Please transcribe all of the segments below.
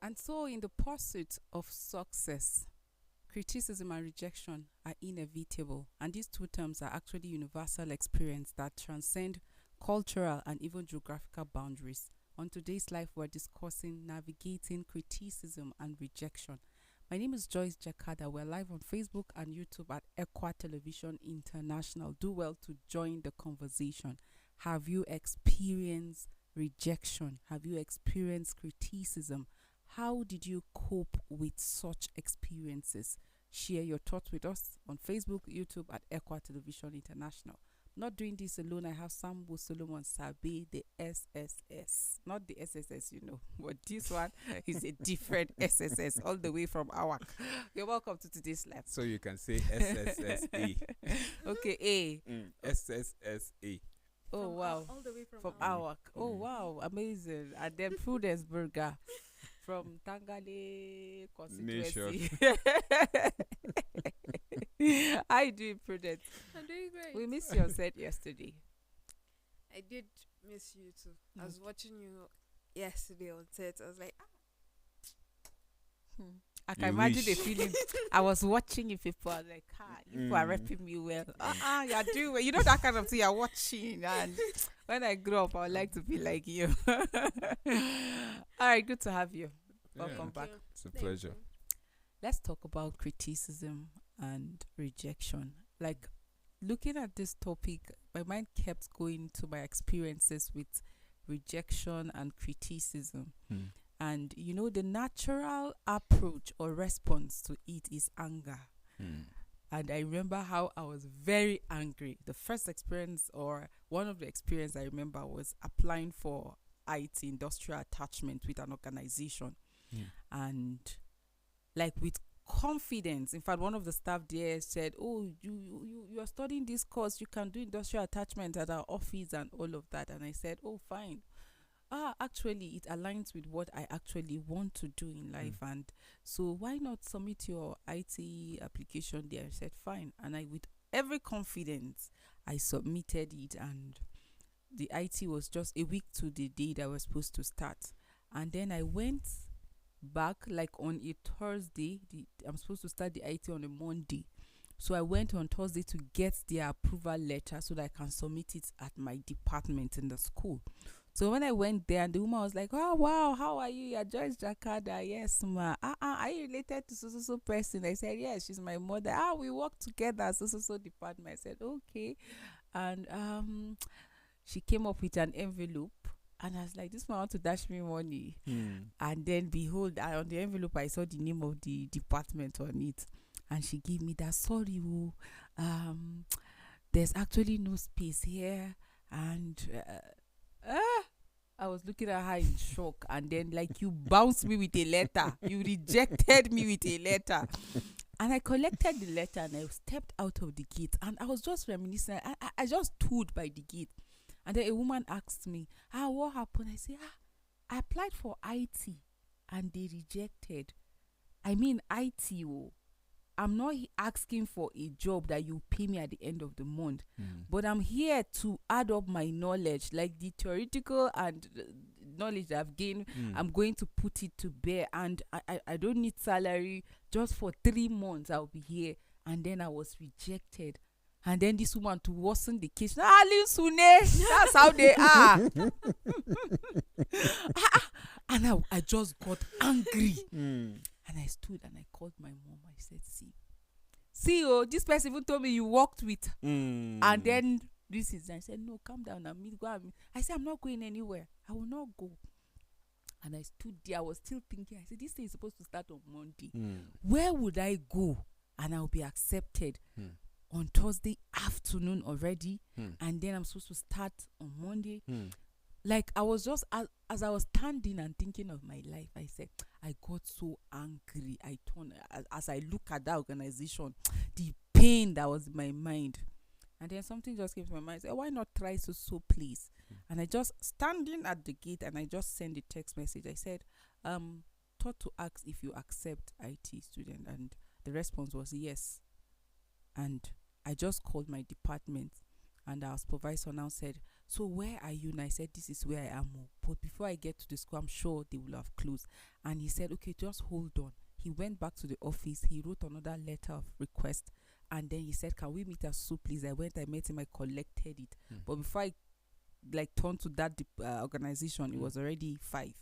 And so, in the pursuit of success, criticism and rejection are inevitable. And these two terms are actually universal experience that transcend cultural and even geographical boundaries. On today's life, we're discussing navigating criticism and rejection. My name is Joyce Jakada. We're live on Facebook and YouTube at Equa Television International. Do well to join the conversation. Have you experienced rejection? Have you experienced criticism? How did you cope with such experiences? Share your thoughts with us on Facebook, YouTube at Equa Television International. Not doing this alone. I have Sambo Solomon Sabe, the SSS. Not the SSS, but this one is a different SSS, all the way from Awak. You're welcome to today's live. So you can say SSSA. Okay, A. SSSA. Oh, From wow. all the way From Awak. Awak. Oh, wow. Amazing. And then Prudence Burger from Tangale constituency. How you doing, Prudence? I'm doing great. We missed your set yesterday. I did miss you too. I was watching you yesterday on set. I was like, I can You imagine the wish. feeling. I was watching you people. I was like, you people are repping me well. You're doing well. You know that kind of thing you're watching. And when I grow up, I would like to be like you. All right, good to have you. Welcome Yeah. back. It's a Thank pleasure. you. Let's talk about criticism and rejection. Like, looking at this topic, my mind kept going to my experiences with rejection and criticism. And the natural approach or response to it is anger. And I remember how I was very angry. The first experience, or one of the experience I remember, was applying for IT, industrial attachment, with an organization. And like with confidence, in fact, one of the staff there said, "Oh, you are studying this course, you can do industrial attachment at our office and all of that." And I said, "Oh, fine. Actually, it aligns with what I actually want to do in life, and so why not submit your IT application there?" I said, "Fine." And I, with every confidence, I submitted it, and the IT was just a week to the day that I was supposed to start. And then I went back like on a Thursday. I'm supposed to start the IT on a Monday. So I went on Thursday to get the approval letter so that I can submit it at my department in the school. So when I went there, and the woman was like, "Oh, wow, how are you? You're Joyce Jakada." "Yes, ma." Are you related to so person?" I said, "Yes, she's my mother." We work together, so department." I said, "Okay." And she came up with an envelope. And I was like, "This man want to dash me money." And then behold, on the envelope, I saw the name of the department on it. And she gave me that, "Sorry, there's actually no space here." And I was looking at her in shock. And then, like, you bounced me with a letter. You rejected me with a letter. And I collected the letter and I stepped out of the gate. And I was just reminiscing. I just stood by the gate. And then a woman asked me, "What happened?" I said, "I applied for IT and they rejected." I mean, IT. I'm not asking for a job that you pay me at the end of the month, but I'm here to add up my knowledge, like the theoretical and knowledge that I've gained. I'm going to put it to bear, and I don't need salary. Just for 3 months I'll be here. And then I was rejected. And then this woman, to worsen the case, that's how they are. And I just got angry. And I stood and I called my mom. I said, see, this person even told me you worked with. And then this is, I said, "No, calm down. I said, "I'm not going anywhere. I will not go." And I stood there. I was still thinking. I said, "This thing is supposed to start on Monday. Where would I go and I'll be accepted on Thursday afternoon already? And then I'm supposed to start on Monday." Like, I was just, as I was standing and thinking of my life, I said, I got so angry. I turned, as I look at that organization, the pain that was in my mind. And then something just came to my mind. I said, "Why not try so please?" And I just standing at the gate and I just sent a text message. I said, "Thought to ask if you accept IT student." And the response was yes. And I just called my department And our supervisor now said, so where are you? And I said, this is where I am. But before I get to the school, I'm sure they will have closed. And he said, okay, just hold on. He went back to the office. He wrote another letter of request. And then he said, can we meet at school, please? I went, I met him, I collected it. But before I turned to that organization, it was already 5.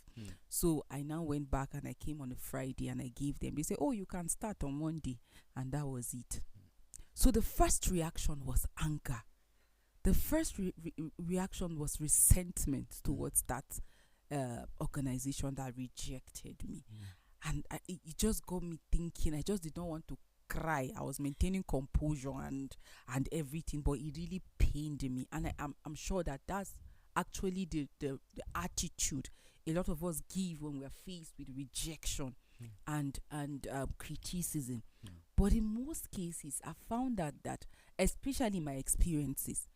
So I now went back and I came on a Friday and I gave them. They said, oh, you can start on Monday. And that was it. So the first reaction was anger. The first reaction was resentment towards that organization that rejected me. And it just got me thinking. I just did not want to cry. I was maintaining composure and everything, but it really pained me. And I'm sure that that's actually the attitude a lot of us give when we are faced with rejection and criticism. But in most cases, I found that especially in my experiences,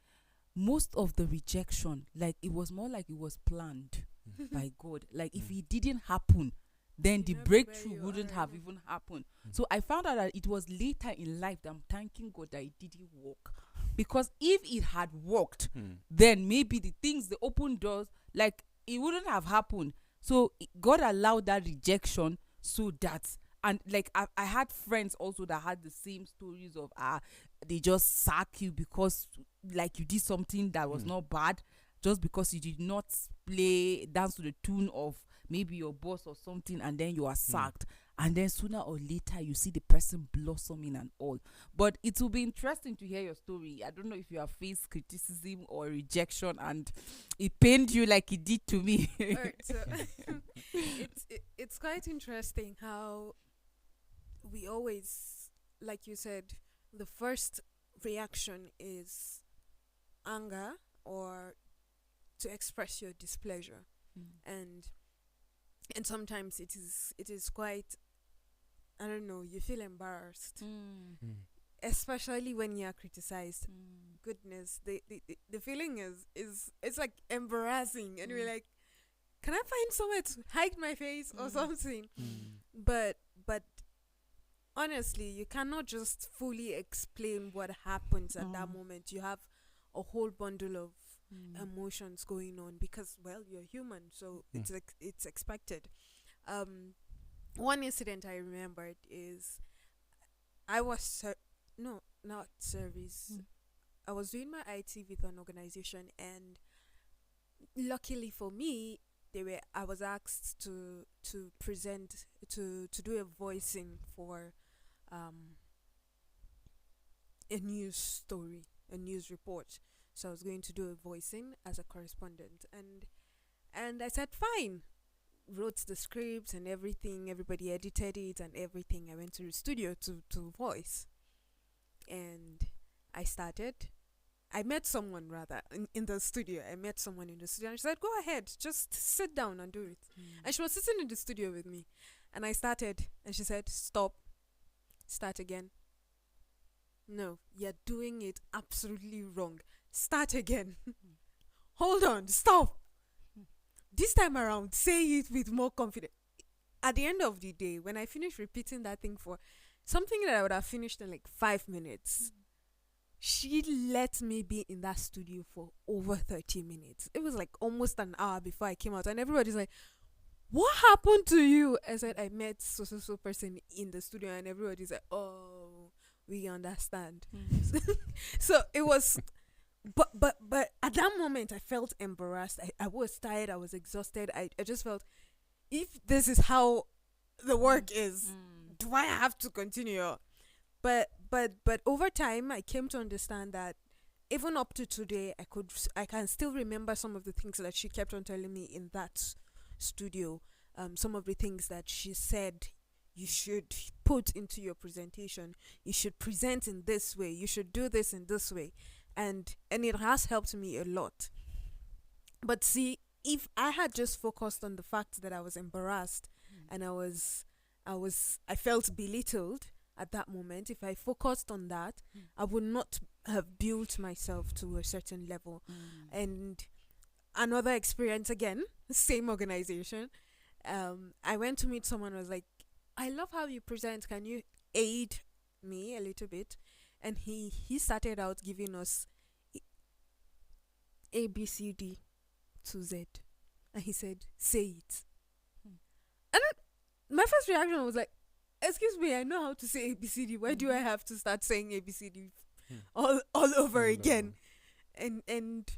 most of the rejection, like it was more like it was planned by God. Like if it didn't happen, then the breakthrough wouldn't have even happened. So I found out that it was later in life that I'm thanking God that it didn't work. Because if it had worked, then maybe the things, the open doors, like it wouldn't have happened. So God allowed that rejection so that, and like I had friends also that had the same stories of they just sack you because like you did something that was not bad, just because you did not dance to the tune of maybe your boss or something, and then you are sacked. And then sooner or later you see the person blossoming and all. But it will be interesting to hear your story. I don't know if you have faced criticism or rejection and it pained you like it did to me. Alright, so it's quite interesting how we always, like you said, the first reaction is anger or to express your displeasure. And sometimes it is quite, I don't know, you feel embarrassed, especially when you are criticized. Goodness, the feeling is it's like embarrassing, and you're like, can I find somewhere to hide my face or something? But honestly, you cannot just fully explain what happens at that moment. You have a whole bundle of emotions going on because, well, you're human, so it's expected. One incident I remembered is I was not service. I was doing my IT with an organization, and luckily for me, I was asked to present to do a voicing for a news story, a news report. So I was going to do a voicing as a correspondent, and I said fine. Wrote the scripts and everything. Everybody edited it and everything. I went to the studio to voice, and I started. I met someone rather in the studio. I met someone in the studio, and she said, "Go ahead, just sit down and do it." And she was sitting in the studio with me, and I started, and she said, "Stop, start again. No, you're doing it absolutely wrong. Start again. Hold on, stop. This time around, say it with more confidence." At the end of the day, when I finished repeating that thing for something that I would have finished in like 5 minutes, she let me be in that studio for over 30 minutes. It was like almost an hour before I came out, and everybody's like, "What happened to you?" I said, "I met so person in the studio," and everybody's like, "Oh, we understand." So it was. But at that moment, I felt embarrassed. I was tired. I was exhausted. I just felt, if this is how the work is, do I have to continue? But over time, I came to understand that even up to today, I can still remember some of the things that she kept on telling me in that studio. Some of the things that she said you should put into your presentation. You should present in this way. You should do this in this way. And it has helped me a lot. But see, if I had just focused on the fact that I was embarrassed and I felt belittled at that moment, if I focused on that, I would not have built myself to a certain level. And another experience again, same organization. I went to meet someone who was like, "I love how you present. Can you aid me a little bit?" And he started out giving us A, B, C, D to Z. And he said, say it. Hmm. And my first reaction was like, excuse me, I know how to say A, B, C, D. Why do I have to start saying A, B, C, D all over again? And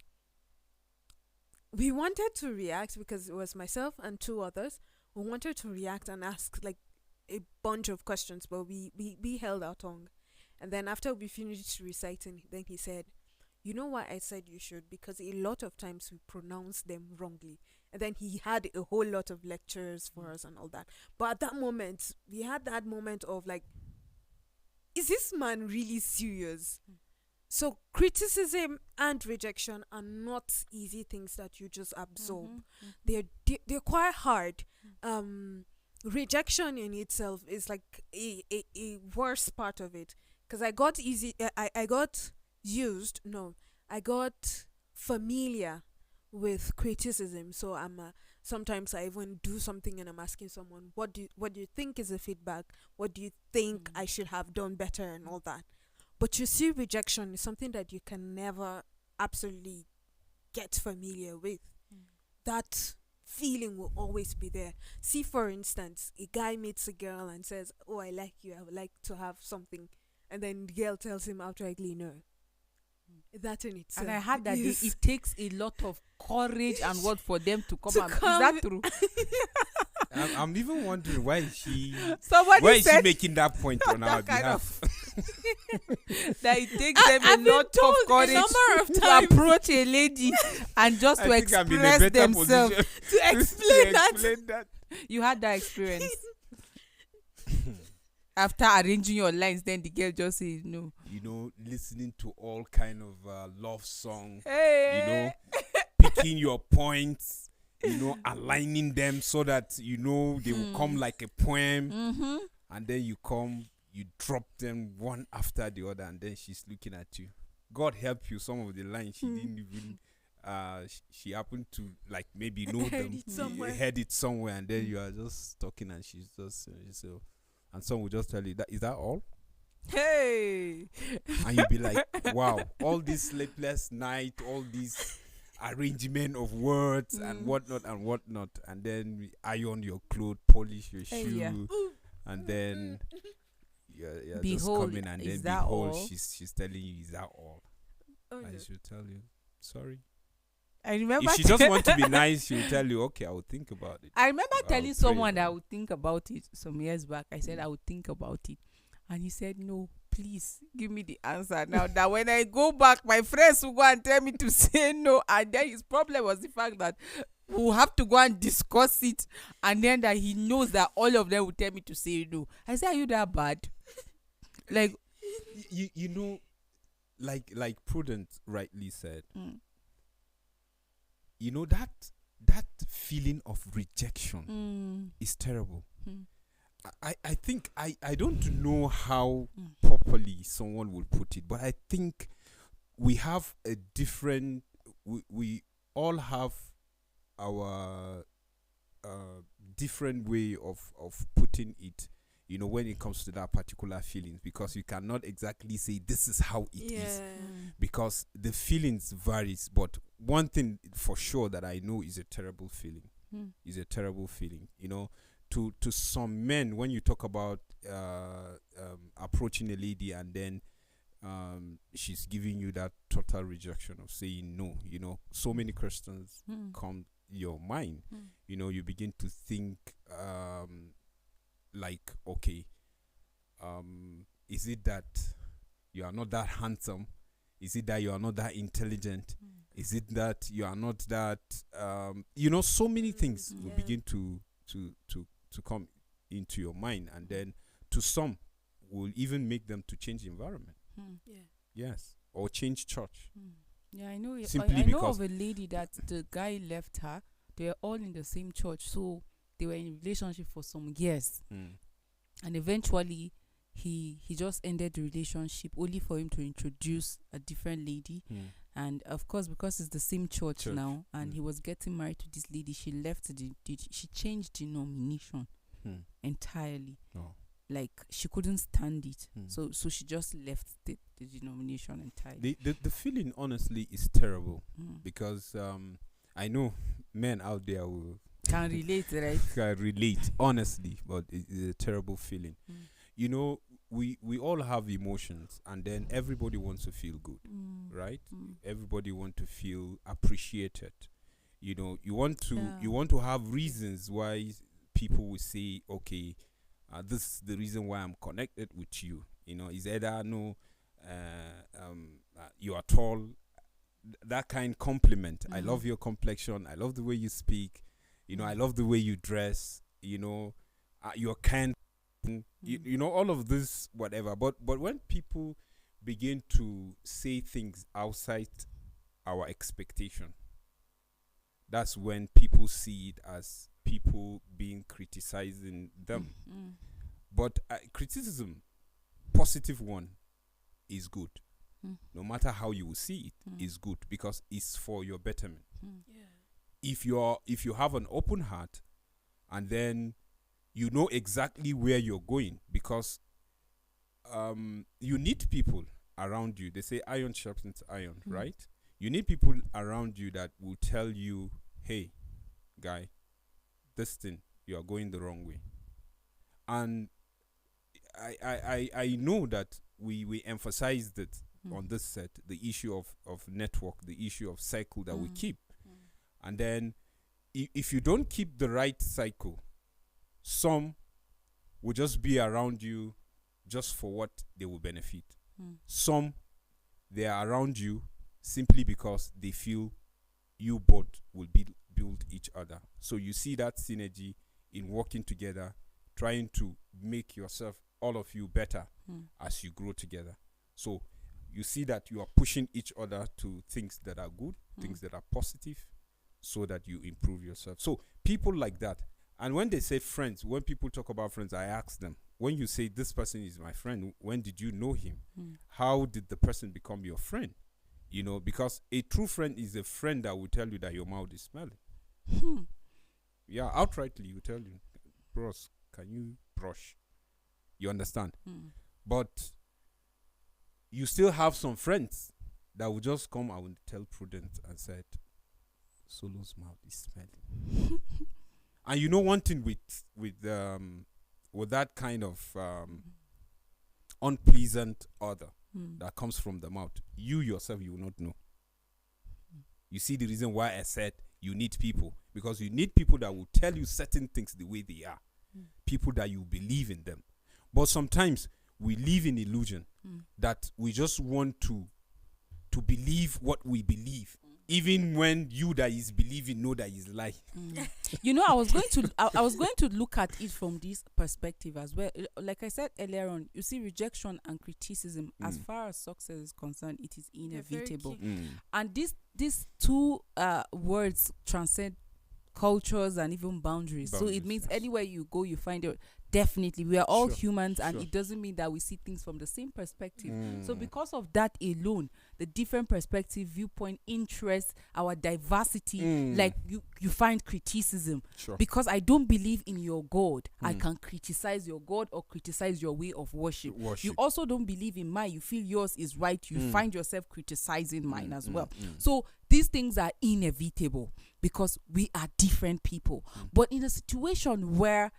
we wanted to react because it was myself and two others. We wanted to react and ask like a bunch of questions, but we held our tongue. And then after we finished reciting, then he said, you know why I said you should? Because a lot of times we pronounce them wrongly. And then he had a whole lot of lectures for us and all that. But at that moment, we had that moment of like, is this man really serious? So criticism and rejection are not easy things that you just absorb. They're quite hard. Rejection in itself is like a worse part of it, because I got familiar with criticism. So sometimes I even do something and I'm asking someone, what do you think is the feedback? What do you think I should have done better and all that? But you see, rejection is something that you can never absolutely get familiar with. That feeling will always be there. See, for instance, a guy meets a girl and says, oh, I like you, I would like to have something. And then the girl tells him outrightly no. That in itself. And I heard that it takes a lot of courage and what for them to come out. Is come. that true? I'm even wondering why is she Somebody making that point on our that kind behalf? that it takes them I've a been lot of told a courage number of to times. approach a lady and just to I think I'm in a express better themselves. position to explain that. explain that. You had that experience. After arranging your lines, then the girl just says no. You know, listening to all kind of love songs. Hey. You know, picking your points. You know, aligning them so that they will come like a poem. And then you drop them one after the other, and then she's looking at you. God help you, some of the lines she didn't even she happened to like maybe know them, heard it somewhere, and then you are just talking and she's just so, and someone will just tell you, is that all? Hey. And you'll be like, wow, all this sleepless night, all this arrangement of words and whatnot, and then we iron your clothes, polish your shoe, and then you're just coming, and then behold, she's telling you, is that all? And she'll tell you, sorry. I remember if she just want to be nice, she'll tell you, okay, I will think about it. I remember telling someone that I about would think about it some years back. I said I would think about it, and he said, no, please give me the answer now, that when I go back, my friends will go and tell me to say no. And then his problem was the fact that we'll have to go and discuss it, and then that he knows that all of them will tell me to say no. I said, are you that bad? Like, you know, like Prudence rightly said, you know, that feeling of rejection is terrible. I think I don't know how properly someone will put it, but I think we have a different, we all have our different way of putting it, you know, when it comes to that particular feeling, because you cannot exactly say this is how it is, because the feelings varies. But one thing for sure that I know is a terrible feeling. Is a terrible feeling, you know. To some men, when you talk about approaching a lady and then she's giving you that total rejection of saying no, you know, so many questions come your mind. You know, you begin to think like, okay, is it that you are not that handsome? Is it that you are not that intelligent? Is it that you are not that you know, so many things will begin to come into your mind, and then to some will even make them to change environment. Yes, or change church. Yeah, I know. Simply I know because of a lady that the guy left her. They were all in the same church, so they were in a relationship for some years, and eventually he just ended the relationship only for him to introduce a different lady. And of course, because it's the same church now, and he was getting married to this lady, she left she changed denomination entirely. like she couldn't stand it. So she just left the denomination entirely. The feeling honestly is terrible Mm. because I know men out there will Can relate, right? can relate honestly, but it's a terrible feeling. Mm. You know, we all have emotions, and then everybody wants to feel good, Mm. right? Mm. Everybody want to feel appreciated. You know, you want to Yeah. have reasons why people will say, okay, this is the reason why I'm connected with you. You know, is either no, you are tall, that kind compliment. I love your complexion. I love the way you speak. You know, I love the way you dress. You know, you're kind. You know, all of this, whatever. But when people begin to say things outside our expectation, that's when people see it as people being criticizing them. Mm. But criticism, positive one, is good. Mm. No matter how you will see it, Mm. is good because it's for your betterment. Mm. Yeah. If you have an open heart, and then you know exactly where you're going, because you need people around you. They say iron sharpens iron, right? You need people around you that will tell you, hey, guy, this thing, you are going the wrong way. And I know that we emphasized it on this set, the issue of network, the issue of cycle that we keep. And then if you don't keep the right cycle, some will just be around you just for what they will benefit. Some, they are around you simply because they feel you both will build each other. So you see that synergy in working together, trying to make yourself, all of you, better as you grow together. So you see that you are pushing each other to things that are good, things that are positive, so that you improve yourself. So people like that. And when they say friends, when people talk about friends, I ask them, when you say this person is my friend, when did you know him? How did the person become your friend? You know, because a true friend is a friend that will tell you that your mouth is smelling. Yeah, outrightly you tell you, bros, can you brush? You understand? But you still have some friends that will just come and tell Prudence and said, Solo's mouth is smelling. And you know one thing with that kind of unpleasant odor that comes from the mouth, you yourself, you will not know. You see the reason why I said you need people, because you need people that will tell you certain things the way they are, people that you believe in them. But sometimes we live in illusion that we just want to believe what we believe, even when you that is believing know that is lie. You know, I was going to look at it from this perspective as well. Like I said earlier on, you see, rejection and criticism, as far as success is concerned, it is inevitable. And these two words transcend cultures and even boundaries. So it means anywhere you go, you find it. Definitely, we are all humans, and it doesn't mean that we see things from the same perspective. So because of that alone, the different perspective, viewpoint, interest, our diversity, like you find criticism. Because I don't believe in your God, I can criticize your God or criticize your way of worship. You also don't believe in mine, you feel yours is right, you find yourself criticizing mine as well. So these things are inevitable because we are different people. But in a situation where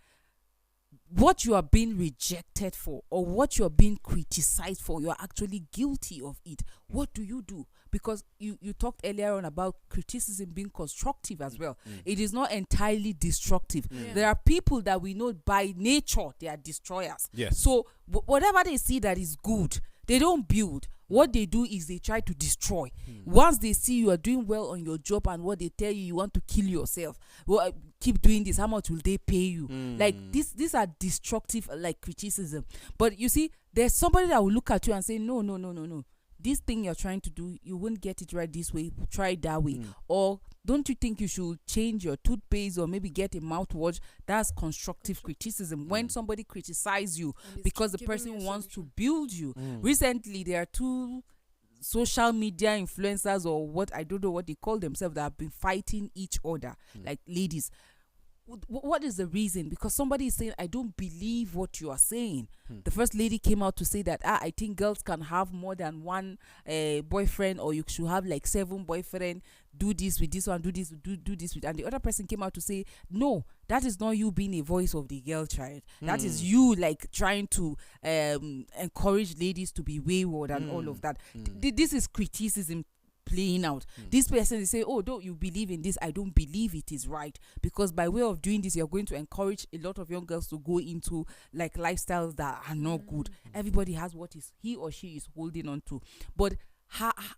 what you are being rejected for or what you are being criticized for, you are actually guilty of it, what do? Because you talked earlier on about criticism being constructive as well. It is not entirely destructive. There are people that we know by nature they are destroyers. So whatever they see that is good, they don't build. What they do is they try to destroy. Once they see you are doing well on your job and what they tell you want to kill yourself, well, keep doing this, how much will they pay you? Like these are destructive, like criticism. But you see, there's somebody that will look at you and say, no, this thing you're trying to do, you won't get it right this way, try it that way. Or don't you think you should change your toothpaste or maybe get a mouthwash? That's constructive criticism. When somebody criticizes you because the person wants to build you. Recently, there are two social media influencers, or what, I don't know what they call themselves, that have been fighting each other, like ladies. what is the reason? Because somebody is saying, I don't believe what you are saying. The first lady came out to say that, I think girls can have more than one boyfriend, or you should have like 7 boyfriends. Do this with this one, do this, do this with. And the other person came out to say, no, that is not you being a voice of the girl child. That is you like trying to encourage ladies to be wayward and all of that. This is criticism playing out. This person is saying, oh, don't you believe in this? I don't believe it is right, because by way of doing this, you're going to encourage a lot of young girls to go into like lifestyles that are not good. Everybody has what is he or she is holding on to. But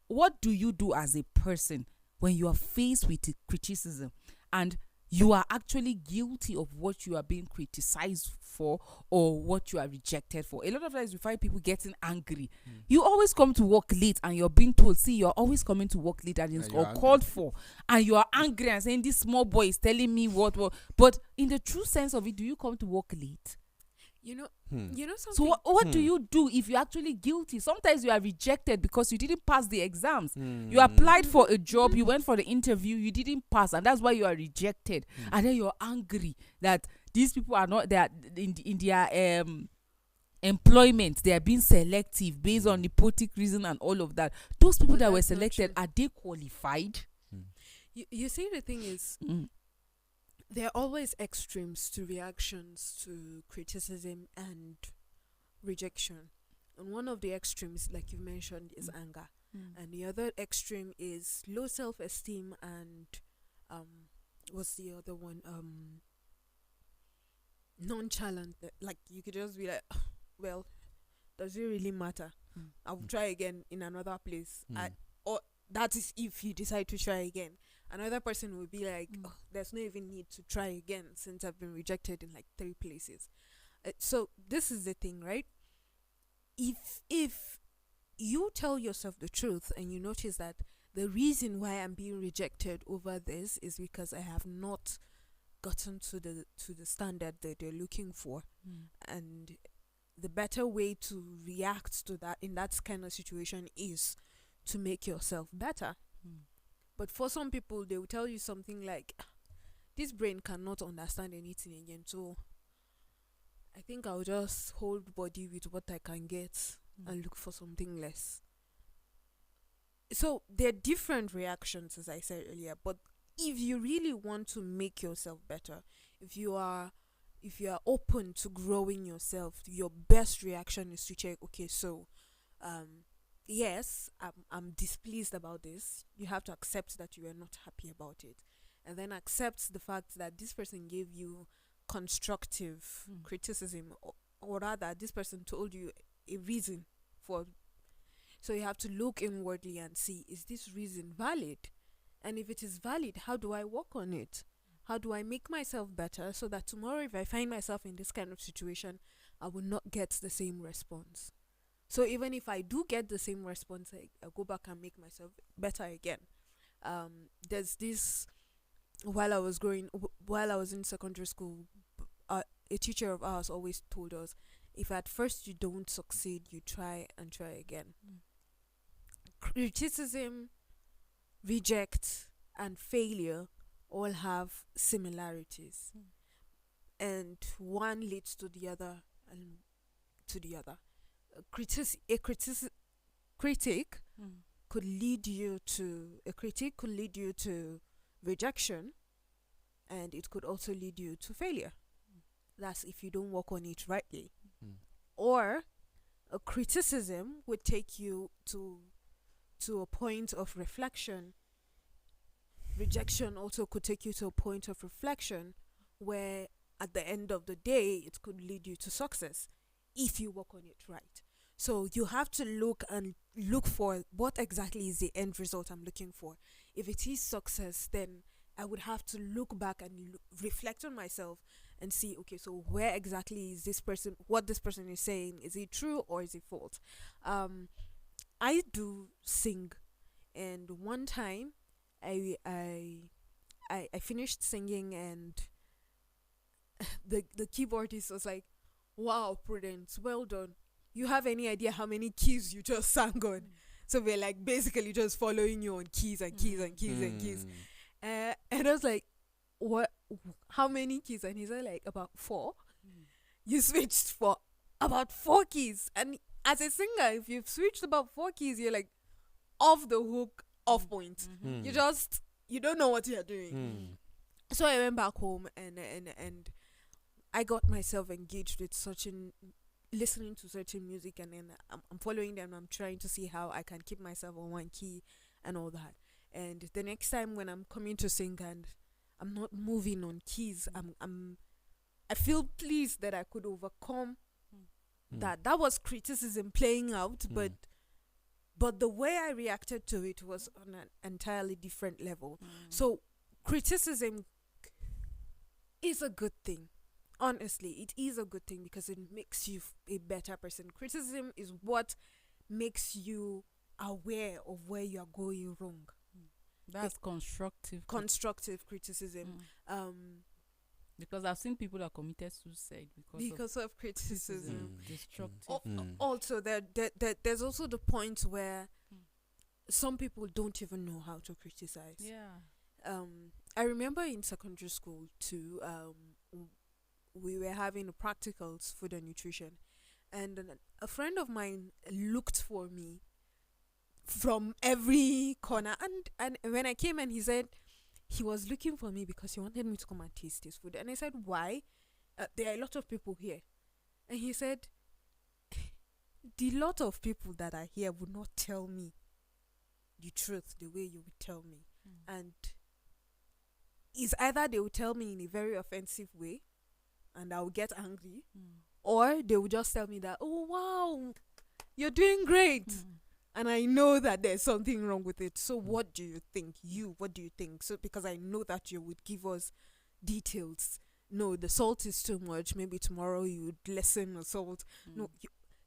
what do you do as a person when you are faced with criticism and you are actually guilty of what you are being criticized for or what you are rejected for? A lot of times you find people getting angry. You always come to work late and you're being told, see, you're always coming to work late and it's called for, and you are angry and saying, this small boy is telling me what. But in the true sense of it, do you come to work late? You know something. So what do you do if you're actually guilty? Sometimes you are rejected because you didn't pass the exams. You applied for a job, you went for the interview, you didn't pass, and that's why you are rejected. And then you're angry that these people are not there in their employment. They are being selective based on nepotic reason and all of that. Those people that were selected, are they qualified? You see, the thing is, there are always extremes to reactions to criticism and rejection. And one of the extremes, like you mentioned, is anger. And the other extreme is low self-esteem and what's the other one? Nonchalant. Like you could just be like, well, does it really matter? I'll try again in another place. Or that is if you decide to try again. Another person will be like, oh, there's no even need to try again since I've been rejected in like 3 places. So this is the thing, right? If you tell yourself the truth and you notice that the reason why I'm being rejected over this is because I have not gotten to the standard that they're looking for, and the better way to react to that in that kind of situation is to make yourself better. But for some people, they will tell you something like, this brain cannot understand anything again, so I think I'll just hold body with what I can get and look for something less. So there are different reactions, as I said earlier, but if you really want to make yourself better, if you are open to growing yourself, your best reaction is to check, okay, so yes, I'm displeased about this. You have to accept that you are not happy about it, and then accept the fact that this person gave you constructive criticism, or rather this person told you a reason for. So you have to look inwardly and see, is this reason valid? And if it is valid, how do I work on it? How do I make myself better so that tomorrow if I find myself in this kind of situation, I will not get the same response? So even if I do get the same response, I go back and make myself better again. There's this, while I was in secondary school, a teacher of ours always told us, if at first you don't succeed, you try and try again. Criticism, reject, and failure all have similarities, and one leads to the other and to the other. A critic could lead you to rejection, and it could also lead you to failure. That's if you don't work on it rightly. Or a criticism would take you to a point of reflection. Rejection also could take you to a point of reflection where at the end of the day it could lead you to success if you work on it right. So you have to look for what exactly is the end result I'm looking for. If it is success, then I would have to look back and reflect on myself and see, okay, so where exactly is what this person is saying, is it true or is it false? I do sing, and one time I finished singing, and the keyboardist was like, wow, Prudence, well done. You have any idea how many keys you just sang on? So we're like basically just following you on keys and keys and keys and keys. And I was like, how many keys? And he said, like, about 4. You switched for about 4 keys. And as a singer, if you've switched about 4 keys, you're like off the hook, off point. You don't know what you're doing. So I went back home and I got myself engaged with listening to certain music, and then I'm following them. I'm trying to see how I can keep myself on one key and all that. And the next time when I'm coming to sing and I'm not moving on keys, I feel pleased that I could overcome that. That was criticism playing out, but the way I reacted to it was on an entirely different level. So criticism is a good thing. Honestly, it is a good thing because it makes you a better person. Criticism is what makes you aware of where you are going wrong. That's constructive criticism. Because I've seen people that committed suicide because of criticism. Destructive. Also, there's also the point where some people don't even know how to criticize. Yeah. I remember in secondary school too. We were having practicals, food and nutrition, and a friend of mine looked for me from every corner, and when I came, and he said he was looking for me because he wanted me to come and taste his food. And I said, why? There are a lot of people here. And he said, the lot of people that are here would not tell me the truth the way you would tell me. And it's either they will tell me in a very offensive way and I will get angry, or they will just tell me that, oh wow, you're doing great. And I know that there's something wrong with it. So what do you think? What do you think? So because I know that you would give us details. No, the salt is too much. Maybe tomorrow you would lessen the salt. No,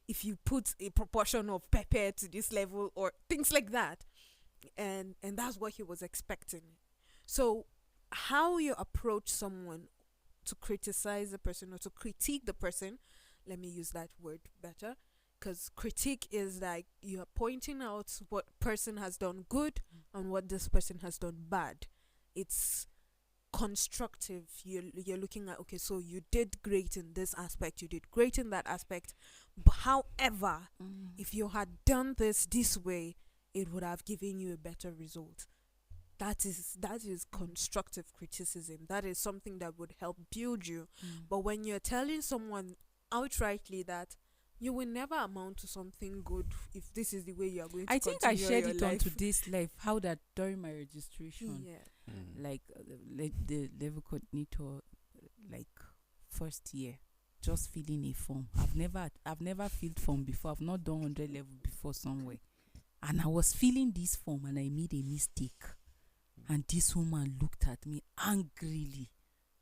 if you put a proportion of pepper to this level or things like that. And that's what he was expecting. So how you approach someone to criticize the person or to critique the person, let me use that word better, because critique is like you're pointing out what person has done good and what this person has done bad. It's constructive. You're looking at, okay, so you did great in this aspect, you did great in that aspect, but however, if you had done this way, it would have given you a better result. That is constructive criticism. That is something that would help build you. But when you're telling someone outrightly that you will never amount to something good if this is the way you are going to I think I shared it life. on today's life, how that during my registration, like the level coordinator, like first year, just filling a form. I've never filled form before. I've not done 100 level before somewhere. And I was filling this form and I made a mistake. And this woman looked at me angrily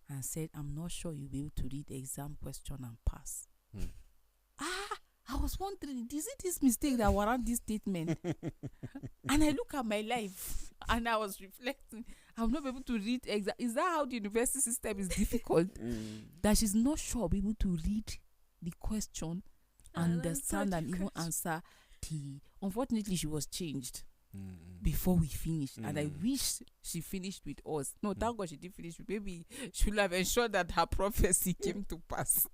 and said, I'm not sure you'll be able to read the exam question and pass. I was wondering, is it this mistake that warrant this statement? And I look at my life and I was reflecting, I'll not be able to read exam. Is that how the university system is difficult? That she's not sure I'll be able to read the question, understand and even answer the... Unfortunately, she was changed before we finished, and I wish she finished with us. No, thank God she didn't finish. Maybe she would have ensured that her prophecy came to pass.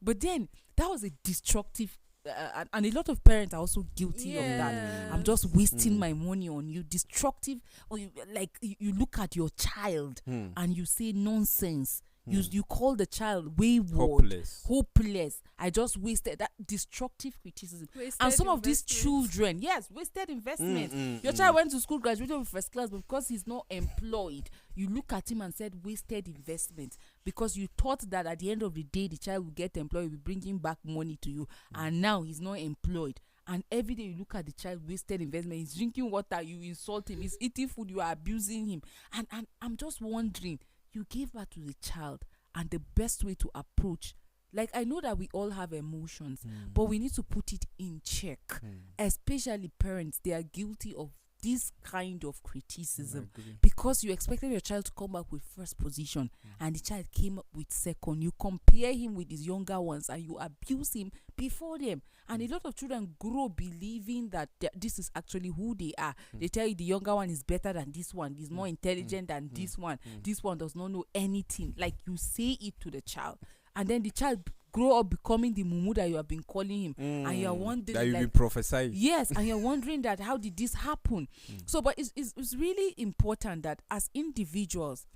But then that was a destructive, and a lot of parents are also guilty of that. I'm just wasting my money on you. Destructive, or you look at your child and you say nonsense. You call the child wayward, hopeless. I just wasted that. Destructive criticism. And some of these children, wasted investment. Your child went to school, graduated with first class, but because he's not employed, you look at him and said wasted investment, because you thought that at the end of the day the child will get employed, will bring him back money to you, and now he's not employed. And every day you look at the child, wasted investment. He's drinking water, you insult him. He's eating food, you are abusing him. And I'm just wondering, you gave birth to the child, and the best way to approach, like, I know that we all have emotions, but we need to put it in check. Especially parents, they are guilty of this kind of criticism I agree. because you expected your child to come back with first position and the child came up with second. You compare him with his younger ones and you abuse him before them. And a lot of children grow believing that this is actually who they are. They tell you the younger one is better than this one, he's more intelligent than this one. This one does not know anything. Like, you say it to the child, and then the child grow up becoming the mumu that you have been calling him, and you're wondering that you've like, been prophesying. yes, and you're wondering that how did this happen? So, but it's really important that as individuals,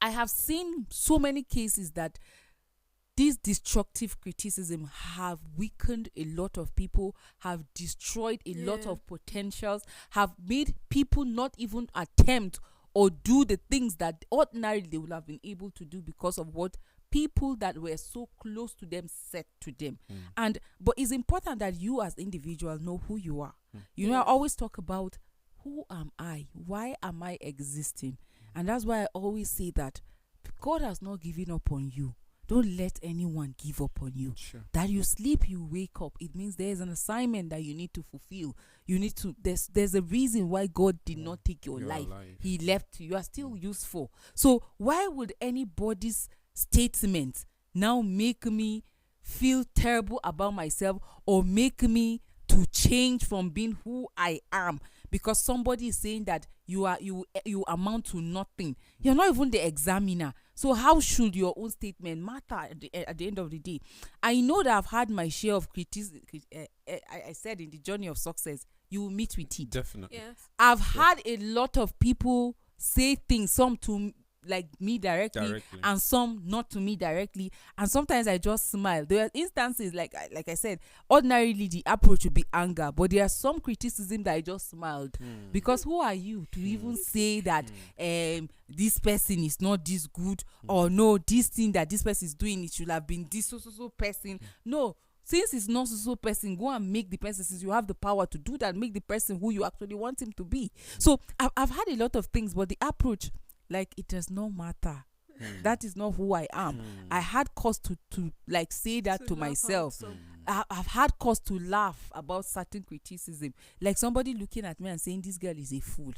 I have seen so many cases that this destructive criticism have weakened a lot of people, have destroyed a lot of potentials, have made people not even attempt or do the things that ordinarily they would have been able to do because of what people that were so close to them said to them. But it's important that you as individuals know who you are. You know, I always talk about, who am I? Why am I existing? And that's why I always say that God has not given up on you. Don't let anyone give up on you. Sure. That you sleep, you wake up. It means there's an assignment that you need to fulfill. You need to, there's a reason why God did not take your life. He left you. You are still useful. So why would anybody's statement now make me feel terrible about myself or make me to change from being who I am because somebody is saying that you amount to nothing? You're not even the examiner. So how should your own statement matter at the end of the day? I know that I've had my share of criticism. I said in the journey of success, you will meet with it. Definitely. Yes. I've had a lot of people say things, some to like me directly, and some not to me directly, and sometimes I just smile. There are instances like I said, ordinarily the approach would be anger, but there are some criticism that I just smiled because who are you to even say that this person is not this good, or no, this thing that this person is doing, it should have been this so person. No, since it's not so person, go and make the person, since you have the power to do that, make the person who you actually want him to be. So I've had a lot of things, but the approach, like, it does not matter. That is not who I am. I had cause to like say that to myself. I've had cause to laugh about certain criticism, like somebody looking at me and saying this girl is a fool,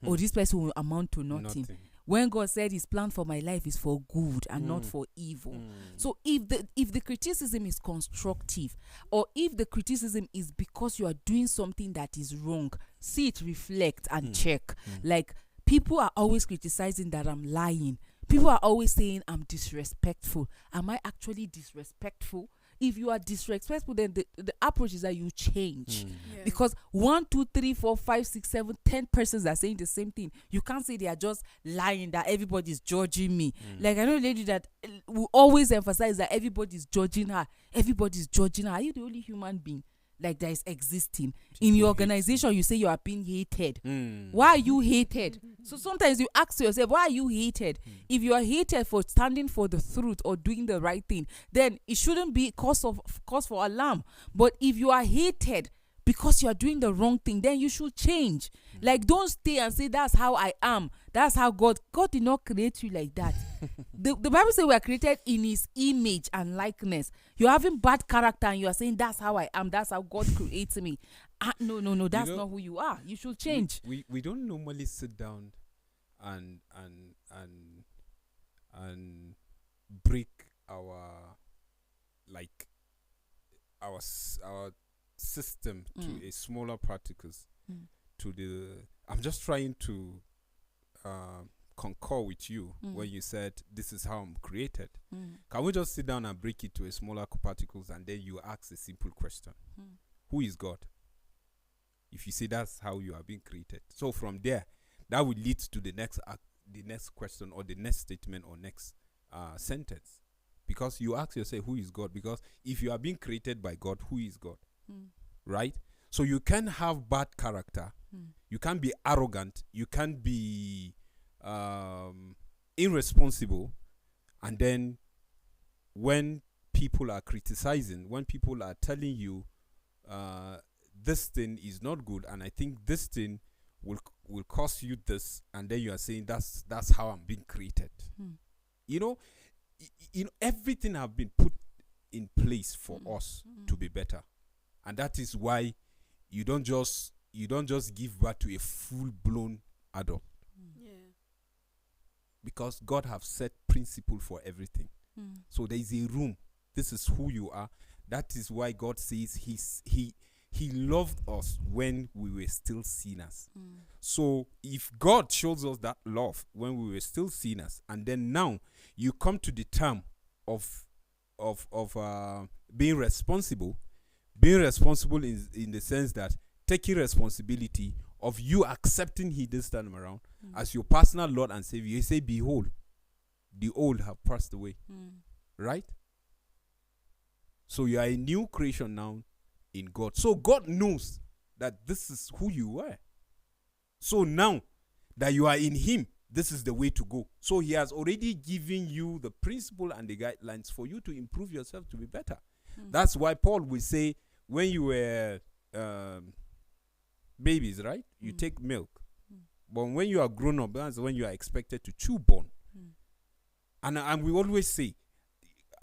or this person will amount to nothing. When God said his plan for my life is for good and not for evil. So if the criticism is constructive, or if the criticism is because you are doing something that is wrong, see it, reflect and check. Like, people are always criticizing that I'm lying. People are always saying I'm disrespectful. Am I actually disrespectful? If you are disrespectful, then the approach is that you change. Because 1, 2, 3, 4, 5, 6, 7, 10 persons are saying the same thing. You can't say they are just lying, that everybody's judging me. Like, I know a lady that will always emphasize that everybody's judging her. Everybody's judging her. Are you the only human being like that is existing? In your organization, you say you are being hated. Why are you hated? So sometimes you ask yourself, why are you hated? If you are hated for standing for the truth or doing the right thing, then it shouldn't be cause for alarm. But if you are hated because you are doing the wrong thing, then you should change. Like, don't stay and say that's how I am, that's how God did not create you like that. The Bible says we are created in his image and likeness. You're having bad character and you are saying that's how I am, that's how God creates me. No, that's not who you are. You should change. We don't normally sit down and break our system to a smaller particles. I'm just trying to concur with you when you said this is how I'm created. Can we just sit down and break it to a smaller particles, and then you ask a simple question: who is God? If you say that's how you are being created, so from there, that will lead to the next question, or the next statement, or next sentence, because you ask yourself, who is God? Because if you are being created by God, who is God? Right? So you can have bad character, you can be arrogant, you can be irresponsible, and then when people are criticizing, when people are telling you this thing is not good, and I think this thing will cost you this, and then you are saying that's how I'm being created. You know, everything have been put in place for us to be better, and that is why you don't just you don't just give birth to a full-blown adult, Yeah. because God have set principle for everything. Mm. So there is a room. This is who you are. That is why God says he loved us when we were still sinners. Mm. So if God shows us that love when we were still sinners, and then now you come to the term of being responsible in the sense that taking responsibility of you accepting He this time around as your personal Lord and Savior. You say, behold, the old have passed away. Right? So you are a new creation now in God. So God knows that this is who you were. So now that you are in Him, this is the way to go. So He has already given you the principle and the guidelines for you to improve yourself to be better. That's why Paul will say, when you were babies, right? You take milk. But when you are grown up, that's when you are expected to chew bone. And we always say,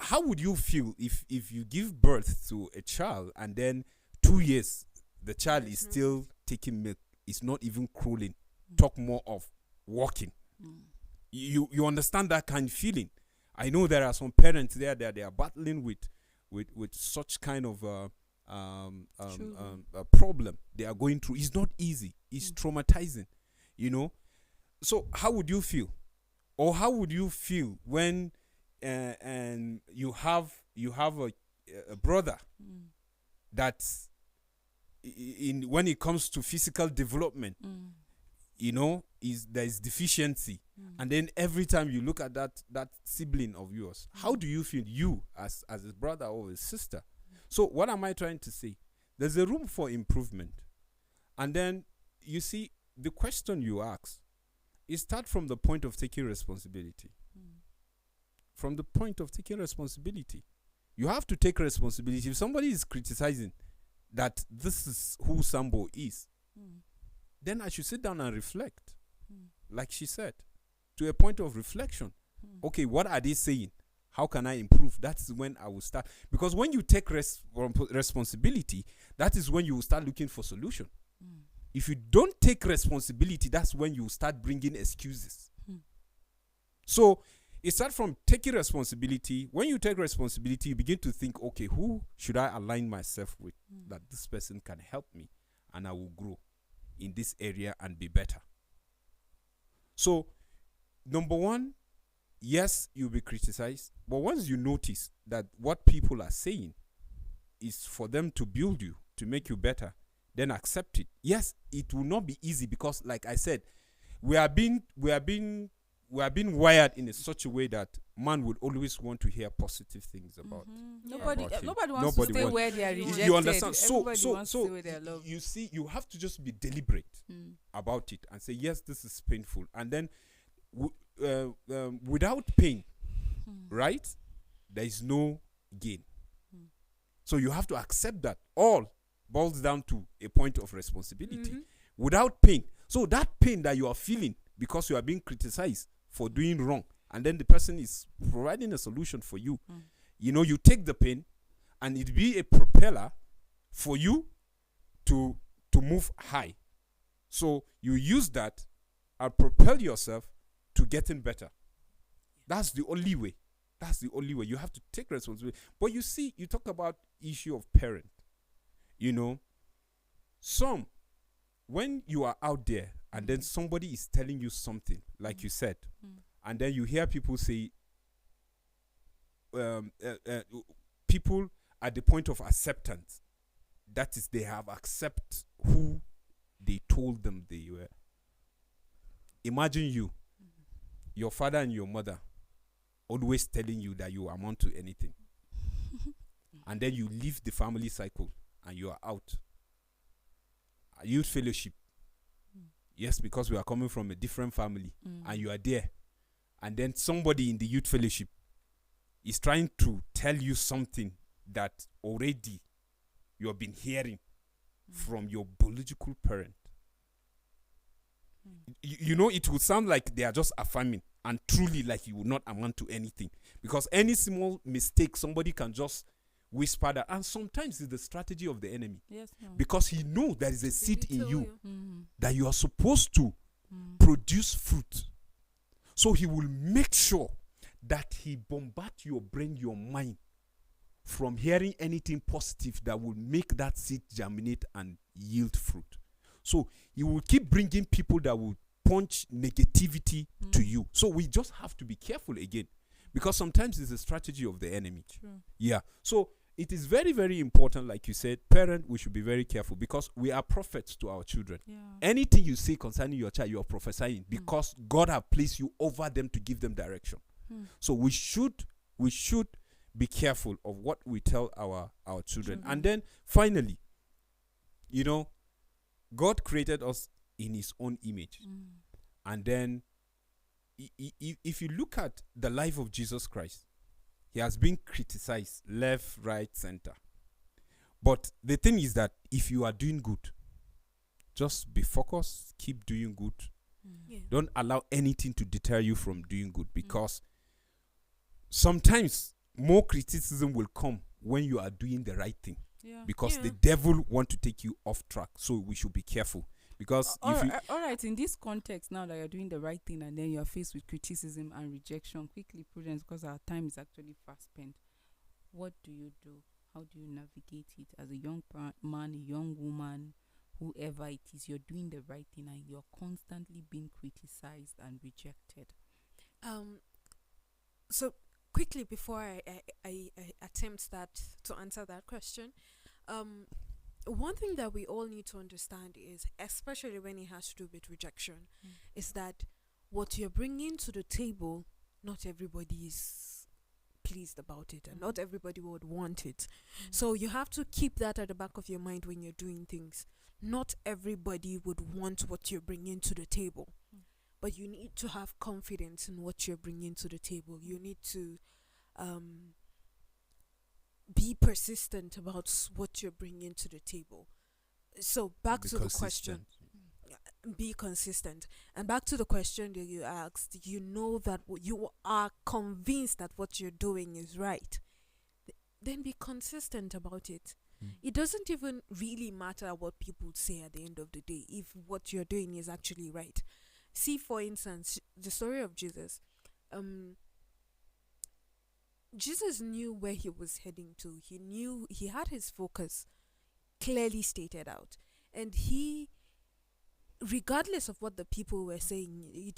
how would you feel if you give birth to a child and then 2 years the child is still taking milk, is not even crawling, talk more of walking? You understand that kind of feeling? I know there are some parents there that they are battling with such kind of a problem they are going through. It's not easy. It's traumatizing, So how would you feel? Or how would you feel when and you have a brother that's when it comes to physical development, there is deficiency, and then every time you look at that sibling of yours, how do you feel, you as a brother or a sister? So what am I trying to say? There's a room for improvement, and then you see the question you ask. It starts from the point of taking responsibility. From the point of taking responsibility. You have to take responsibility. If somebody is criticizing that this is who Sambo is, then I should sit down and reflect. Like she said, to a point of reflection. Okay, what are they saying? How can I improve? That's when I will start. Because when you take responsibility, that is when you will start looking for solution. If you don't take responsibility, that's when you start bringing excuses. So it starts from taking responsibility. When you take responsibility, you begin to think, okay, who should I align myself with that this person can help me and I will grow in this area and be better. So, number one, yes, you'll be criticized. But once you notice that what people are saying is for them to build you, to make you better, then accept it. Yes, it will not be easy because, like I said, we are being wired in such a way that man would always want to hear positive things about. Nobody about wants to stay where they are rejected. You understand? Everybody wants to stay where they are loved. You see, you have to just be deliberate about it and say, yes, this is painful. And then without pain, right, there is no gain. So you have to accept that all boils down to a point of responsibility. Without pain. So that pain that you are feeling because you are being criticized for doing wrong, and then the person is providing a solution for you, you take the pain and it be a propeller for you to move high. So you use that and propel yourself to getting better. That's the only way. That's the only way. You have to take responsibility. But you see, you talk about issue of parent. When you are out there and then somebody is telling you something, like you said, and then you hear people say, people at the point of acceptance, that is, they have accepted who they told them they were. Imagine your father and your mother always telling you that you amount to anything. And then you leave the family cycle and you are out. A youth fellowship. Yes, because we are coming from a different family and you are there. And then somebody in the youth fellowship is trying to tell you something that already you have been hearing from your biological parent. It will sound like they are just affirming, and truly like you will not amount to anything. Because any small mistake, somebody can just whisper that. And sometimes it's the strategy of the enemy. Yes, no. Because he knows there is a seed in Belittle you Mm. that you are supposed to Mm. produce fruit. So he will make sure that he bombards your brain, your mind, from hearing anything positive that will make that seed germinate and yield fruit. So he will keep bringing people that will punch negativity to you. So we just have to be careful again, because sometimes it's a strategy of the enemy. True. Yeah. So it is very, very important, like you said, parent, we should be very careful, because we are prophets to our children. Yeah. Anything you say concerning your child, you are prophesying, because God have placed you over them to give them direction. So we should be careful of what we tell our children. And then finally, God created us in his own image. And then if you look at the life of Jesus Christ, he has been criticized left, right, center. But the thing is that if you are doing good, just be focused, keep doing good. Yeah. Don't allow anything to deter you from doing good, because sometimes more criticism will come when you are doing the right thing, Yeah. because Yeah. the devil want to take you off track. So we should be careful, because if you All right, in this context, now that you're doing the right thing and then you're faced with criticism and rejection, quickly, Prudence, because our time is actually fast spent. What do you do? How do you navigate it as a young man, a young woman, whoever it is? You're doing the right thing and you're constantly being criticized and rejected. So quickly, before I attempt to answer that question, one thing that we all need to understand is, especially when it has to do with rejection, is that what you're bringing to the table, not everybody is pleased about it, and not everybody would want it. So you have to keep that at the back of your mind when you're doing things. Not everybody would want what you're bringing to the table, but you need to have confidence in what you're bringing to the table. You need to be persistent about what you're bringing to the table. So back be to the question. Be consistent. And back to the question that you asked, you know that you are convinced that what you're doing is right, then be consistent about it. It doesn't even really matter what people say at the end of the day, if what you're doing is actually right. See, for instance, the story of Jesus. Jesus knew where he was heading to. He knew, he had his focus clearly stated out, and he, regardless of what the people were saying, it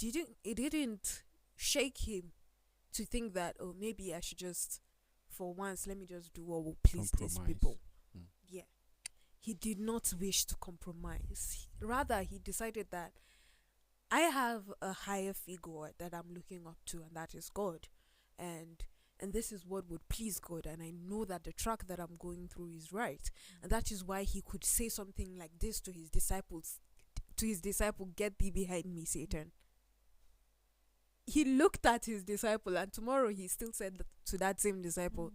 didn't shake him to think that, oh, maybe I should just, for once, let me just do what will please these people. Yeah. He did not wish to compromise. Rather, he decided that I have a higher figure that I'm looking up to, and that is God. And this is what would please God, and I know that the track that I'm going through is right. And that is why he could say something like this to his disciples, "Get thee behind me, Satan." He looked at his disciple, and tomorrow he still said to that same disciple,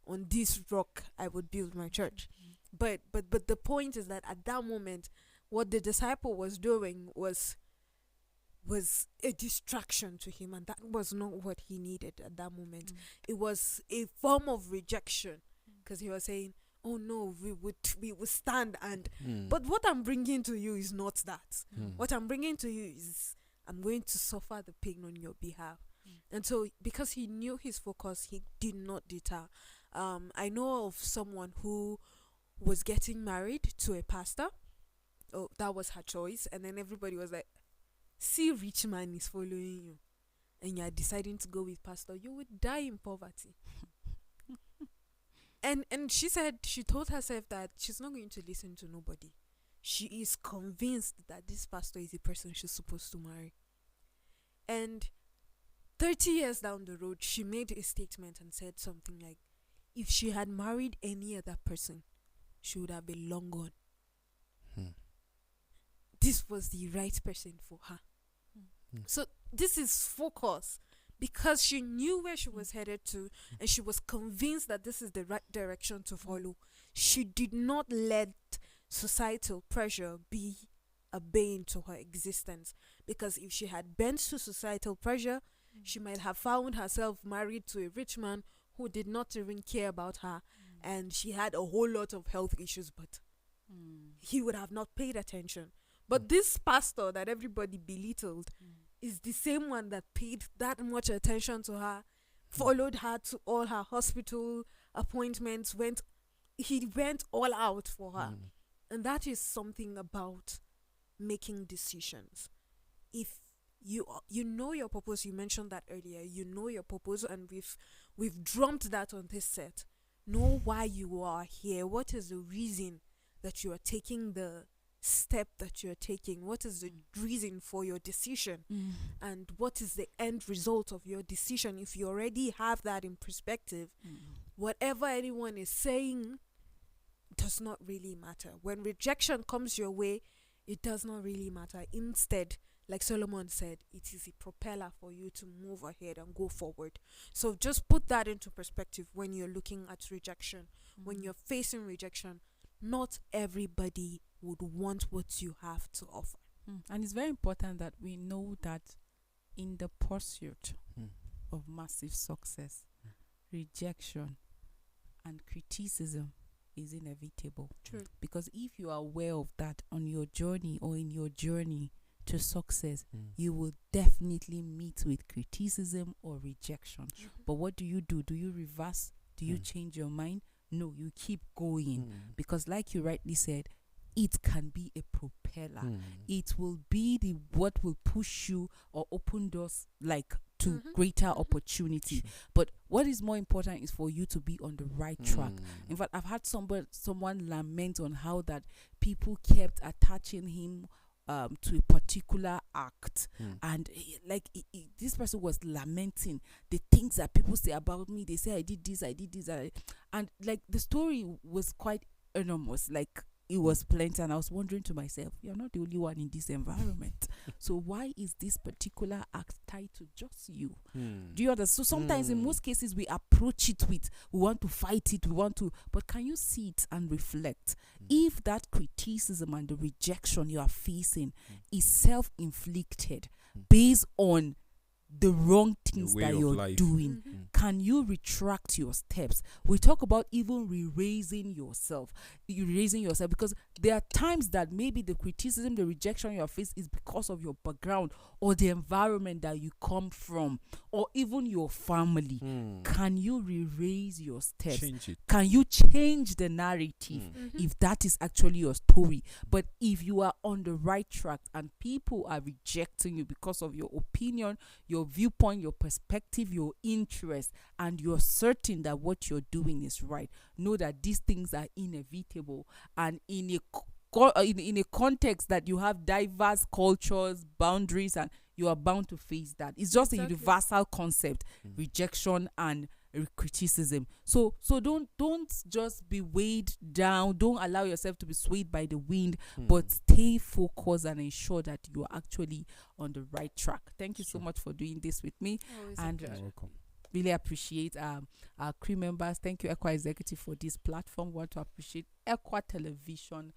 "On this rock I would build my church." But the point is that at that moment, what the disciple was doing was a distraction to him, and that was not what he needed at that moment. It was a form of rejection, because he was saying, "Oh no, we would stand, and but what I'm bringing to you is not that. What I'm bringing to you is I'm going to suffer the pain on your behalf." And so, because he knew his focus, he did not deter. I know of someone who was getting married to a pastor. Oh, that was her choice, and then everybody was like, "See, rich man is following you, and you are deciding to go with pastor. You would die in poverty." And she said, she told herself that she's not going to listen to nobody. She is convinced that this pastor is the person she's supposed to marry. And 30 years down the road, she made a statement and said something like, if she had married any other person, she would have been long gone. This was the right person for her. So this is focus, because she knew where she was headed to, and she was convinced that this is the right direction to follow. She did not let societal pressure be a bane to her existence, because if she had bent to societal pressure, she might have found herself married to a rich man who did not even care about her, and she had a whole lot of health issues, but he would have not paid attention. But this pastor that everybody belittled is the same one that paid that much attention to her, followed her to all her hospital appointments, he went all out for her. And that is something about making decisions. If you know your purpose, you mentioned that earlier, you know your purpose, and we've drummed that on this set. Know why you are here. What is the reason that you are taking the step that you're taking? What is the reason for your decision? And what is the end result of your decision? If you already have that in perspective, whatever anyone is saying does not really matter. When rejection comes your way, it does not really matter. Instead, like Solomon said, it is a propeller for you to move ahead and go forward. So just put that into perspective when you're looking at rejection. When you're facing rejection, not everybody would want what you have to offer. And it's very important that we know that in the pursuit of massive success, rejection and criticism is inevitable. True. Because if you are aware of that on your journey or in your journey to success, you will definitely meet with criticism or rejection. But what do? Do you reverse? Do you change your mind? No, you keep going. Because like you rightly said, it can be a propeller. It will be what will push you or open doors like to greater opportunity. But what is more important is for you to be on the right track. In fact, I've had someone lament on how that people kept attaching him to a particular act, and this person was lamenting the things that people say about me. They say I did this, and like the story was quite enormous. Like it was plenty, and I was wondering to myself, you're not the only one in this environment. So why is this particular act tied to just you? Do you understand? So sometimes in most cases we approach it with, we want to fight it, but can you see it and reflect? If that criticism and the rejection you are facing is self-inflicted based on the wrong things that you're doing, can you retract your steps? We talk about even raising yourself, because there are times that maybe the criticism, the rejection you face is because of your background or the environment that you come from, or even your family. Can you raise your steps? Change it. Can you change the narrative if that is actually your story? But if you are on the right track and people are rejecting you because of your opinion, your viewpoint, your perspective, your interest, and you're certain that what you're doing is right, know that these things are inevitable. And in a context that you have diverse cultures, boundaries, and you are bound to face that. It's just a universal concept, rejection and criticism. So don't just be weighed down. Don't allow yourself to be swayed by the wind, but stay focused and ensure that you are actually on the right track. Thank you so much for doing this with me. And You're welcome. really appreciate our crew members. Thank you, Equa Executive, for this platform. Want to appreciate Equa Television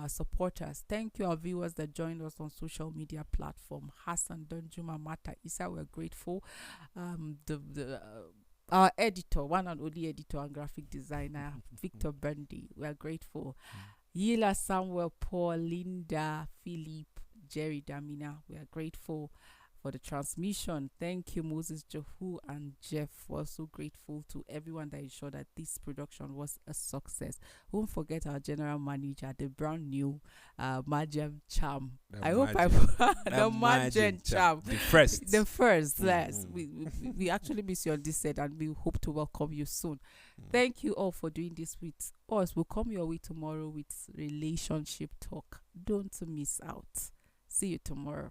supporters. Thank you, our viewers that joined us on social media platform. Hassan, Donjuma, Mata, Isa, we're grateful. Our editor, one and only editor and graphic designer, Victor Bundy, we are grateful. Yila, Samuel, Paul, Linda, Philip, Jerry, Damina, we are grateful for the transmission. Thank you, Moses, Jehu, and Jeff. We're also grateful to everyone that ensured that this production was a success. Won't forget our general manager, the brand new Margem Cham. I hope I the Margem Cham. The first, yes. We actually miss you on this set, and we hope to welcome you soon. Thank you all for doing this with us. We'll come your way tomorrow with relationship talk. Don't miss out. See you tomorrow.